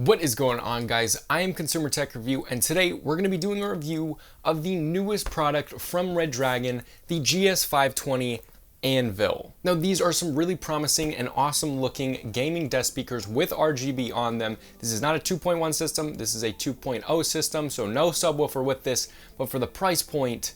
What is going on, guys? I am Consumer Tech Review, and today we're going to be doing a review of the newest product from Red Dragon, the GS520 Anvil. Now, these are some really promising and awesome looking gaming desk speakers with RGB on them. This is not a 2.1 system, this is a 2.0 system, so no subwoofer with this, but for the price point,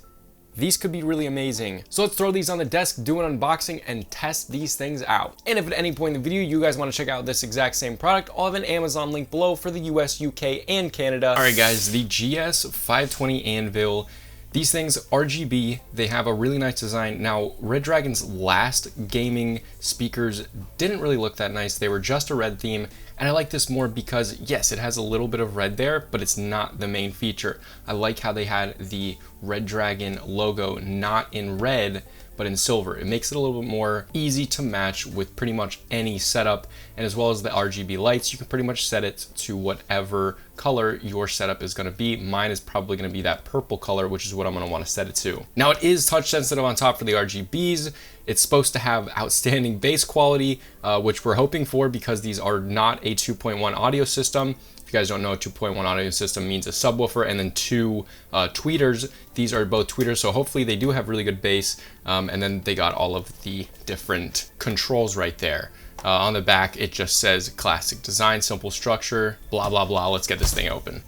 these could be really amazing. So let's throw these on the desk, do an unboxing, and test these things out. And if at any point in the video you guys want to check out this exact same product, I'll have an Amazon link below for the US, UK, and Canada. All right, guys, the GS520 Anvil. These things, RGB, they have a really nice design. Now, Red Dragon's last gaming speakers didn't really look that nice. They were just a red theme, and I like this more because, yes, it has a little bit of red there, but it's not the main feature. I like how they had the Red Dragon logo not in red, but in silver. It makes it a little bit more easy to match with pretty much any setup, and as well as the RGB lights, you can pretty much set it to whatever color your setup is going to be. Mine is probably going to be that purple color, which is what I'm going to want to set it to. Now, it is touch sensitive on top for the RGBs. It's supposed to have outstanding bass quality, which we're hoping for because these are not a 2.1 audio system. If you guys don't know, a 2.1 audio system means a subwoofer and then two tweeters. These are both tweeters, so hopefully they do have really good bass. And then they got all of the different controls right there. On the back, it just says classic design, simple structure, blah, blah, blah. Let's get this thing open.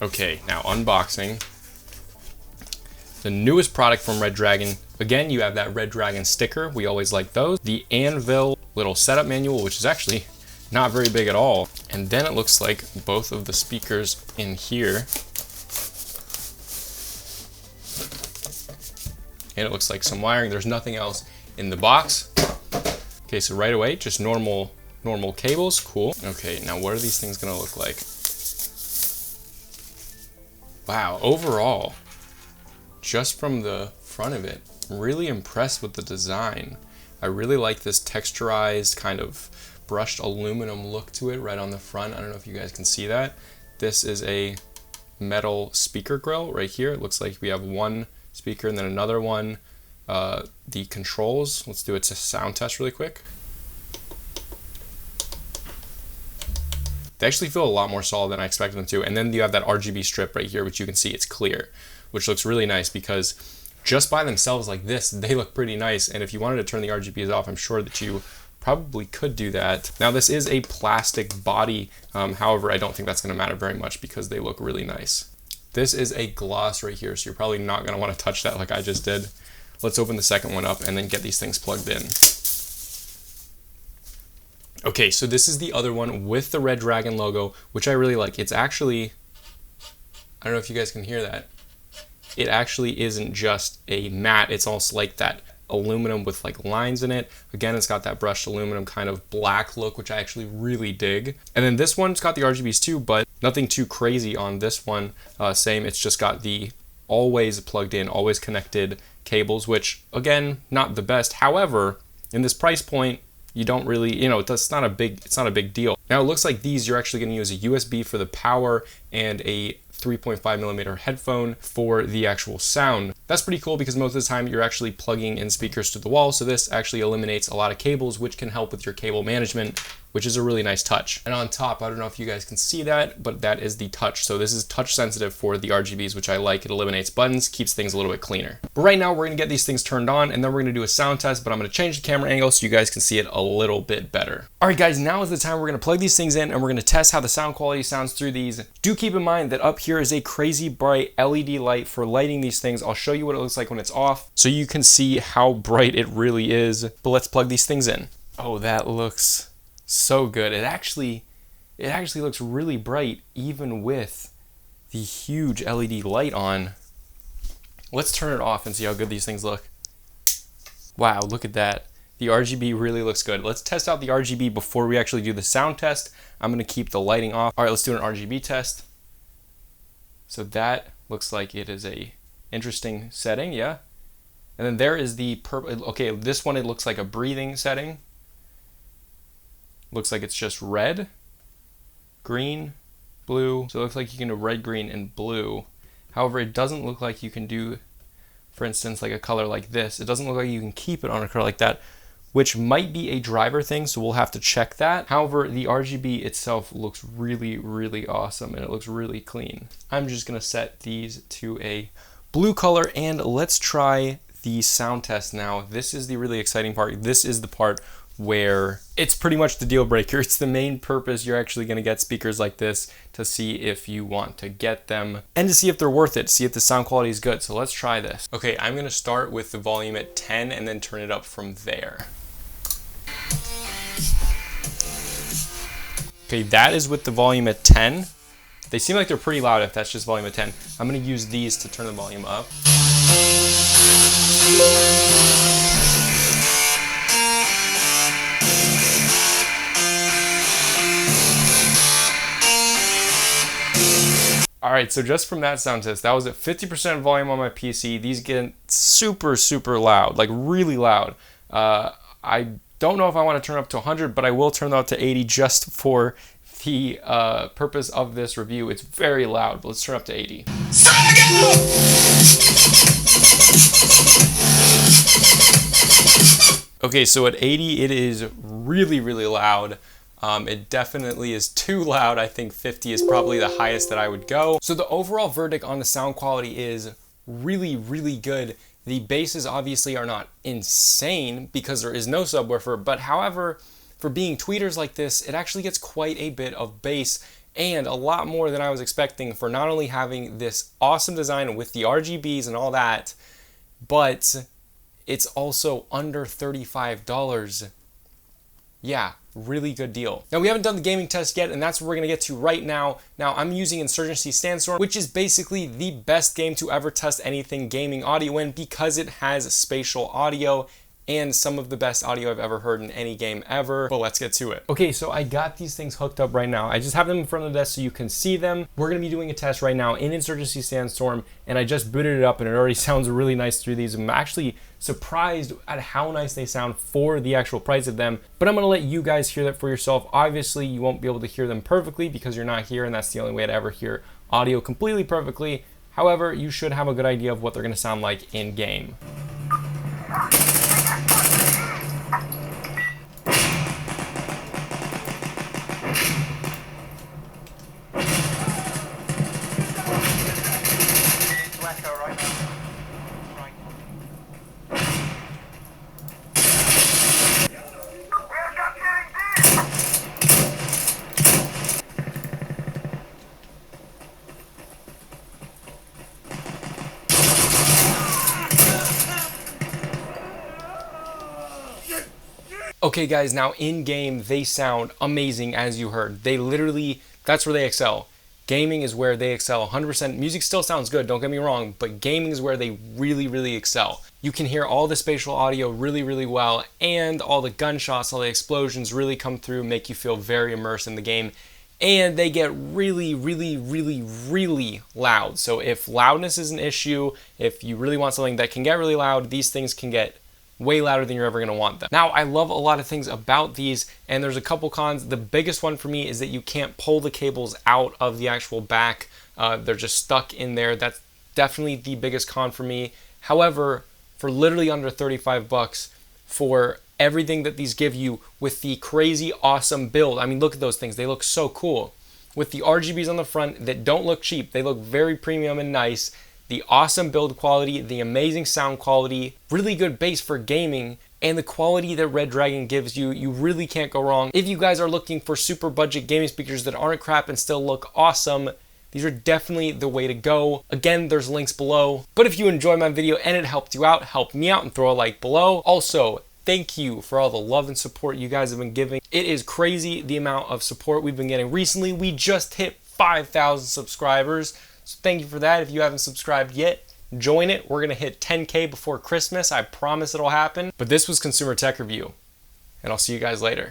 Okay, now unboxing. The newest product from Red Dragon. Again, you have that Red Dragon sticker. We always like those. The Anvil little setup manual, which is actually not very big at all. And then it looks like both of the speakers in here. And it looks like some wiring. There's nothing else in the box. Okay, so right away, just normal cables. Cool. Okay, now what are these things gonna look like? Wow, overall, just from the front of it, really impressed with the design. I really like this texturized kind of brushed aluminum look to it right on the front. I don't know if you guys can see that. This is a metal speaker grill right here. It looks like we have one speaker and then another one. The controls, let's do a sound test really quick. They actually feel a lot more solid than I expected them to. And then you have that RGB strip right here, which you can see it's clear, which looks really nice because just by themselves like this, they look pretty nice. And if you wanted to turn the RGBs off, I'm sure that you probably could do that. Now, this is a plastic body. However, I don't think that's gonna matter very much because they look really nice. This is a gloss right here, so you're probably not gonna wanna touch that like I just did. Let's open the second one up and then get these things plugged in. Okay, so this is the other one with the Red Dragon logo, which I really like. It's actually, I don't know if you guys can hear that. It actually isn't just a matte, it's also like that aluminum with like lines in it. Again, it's got that brushed aluminum kind of black look, which I actually really dig. And then this one's got the RGBs too, but nothing too crazy on this one. Same, it's just got the always plugged in, always connected cables, which again, not the best. However, in this price point, you don't really, it's not a big deal. Now it looks like these, you're actually gonna use a USB for the power and a 3.5mm headphone for the actual sound. That's pretty cool because most of the time you're actually plugging in speakers to the wall. So this actually eliminates a lot of cables, which can help with your cable management, which is a really nice touch. And on top, I don't know if you guys can see that, but that is the touch. So this is touch sensitive for the RGBs, which I like. It eliminates buttons, keeps things a little bit cleaner. But right now we're gonna get these things turned on and then we're gonna do a sound test, but I'm gonna change the camera angle so you guys can see it a little bit better. All right, guys, now is the time we're gonna plug these things in and we're gonna test how the sound quality sounds through these. Do keep in mind that up here is a crazy bright LED light for lighting these things. I'll show you what it looks like when it's off so you can see how bright it really is. But let's plug these things in. Oh, that looks so good. It actually looks really bright even with the huge LED light on. Let's turn it off and see how good these things look. Wow, look at that. The RGB really looks good. Let's test out the RGB before we actually do the sound test. I'm gonna keep the lighting off. All right, let's do an RGB test. So that looks like it is a interesting setting, yeah. And then there is the purple. Okay, this one, it looks like a breathing setting. Looks like it's just red, green, blue. So it looks like you can do red, green, and blue. However, it doesn't look like you can do, for instance, like a color like this. It doesn't look like you can keep it on a color like that, which might be a driver thing, so we'll have to check that. However, the RGB itself looks really, really awesome, and it looks really clean. I'm just gonna set these to a blue color, and let's try the sound test now. This is the really exciting part. This is the part where it's pretty much the deal breaker. It's the main purpose you're actually going to get speakers like this, to see if you want to get them and to see if they're worth it, see if the sound quality is good. So let's try this. Okay, I'm going to start with the volume at 10 and then turn it up from there. Okay, that is with the volume at 10. They seem like they're pretty loud if that's just volume at 10. I'm going to use these to turn the volume up. Alright, so just from that sound test, that was at 50% volume on my PC. These get super, super loud, like really loud. I don't know if I want to turn up to 100, but I will turn that up to 80 just for the purpose of this review. It's very loud, but let's turn up to 80. Okay, so at 80, it is really, really loud. It definitely is too loud. I think 50 is probably the highest that I would go. So the overall verdict on the sound quality is really, really good. The basses obviously are not insane because there is no subwoofer, but however, for being tweeters like this, it actually gets quite a bit of bass and a lot more than I was expecting for not only having this awesome design with the RGBs and all that, but it's also under $35. Yeah, really good deal. Now, we haven't done the gaming test yet, and that's what we're going to get to right now. Now, I'm using Insurgency Sandstorm, which is basically the best game to ever test anything gaming audio in because it has spatial audio and some of the best audio I've ever heard in any game ever. But let's get to it. Okay, so I got these things hooked up right now. I just have them in front of the desk so you can see them. We're gonna be doing a test right now in Insurgency Sandstorm, and I just booted it up and it already sounds really nice through these. I'm actually surprised at how nice they sound for the actual price of them, but I'm gonna let you guys hear that for yourself. Obviously, you won't be able to hear them perfectly because you're not here, and that's the only way to ever hear audio completely perfectly. However, you should have a good idea of what they're gonna sound like in game. Okay guys, now in game, they sound amazing as you heard. They literally, that's where they excel. Gaming is where they excel 100%. Music still sounds good, don't get me wrong, but gaming is where they really, really excel. You can hear all the spatial audio really, really well, and all the gunshots, all the explosions really come through, make you feel very immersed in the game. And they get really, really, really, really loud. So if loudness is an issue, if you really want something that can get really loud, these things can get way louder than you're ever going to want them. Now, I love a lot of things about these, and there's a couple cons. The biggest one for me is that you can't pull the cables out of the actual back. They're just stuck in there. That's definitely the biggest con for me. However, for literally under 35 bucks, for everything that these give you with the crazy awesome build, I mean, look at those things. They look so cool. With the RGBs on the front that don't look cheap, they look very premium and nice. The awesome build quality, the amazing sound quality, really good bass for gaming, and the quality that Red Dragon gives you, you really can't go wrong. If you guys are looking for super budget gaming speakers that aren't crap and still look awesome, these are definitely the way to go. Again, there's links below. But if you enjoyed my video and it helped you out, help me out and throw a like below. Also, thank you for all the love and support you guys have been giving. It is crazy the amount of support we've been getting recently. We just hit 5,000 subscribers. So thank you for that. If you haven't subscribed yet, join it. We're going to hit 10K before Christmas. I promise it'll happen. But this was Consumer Tech Review, and I'll see you guys later.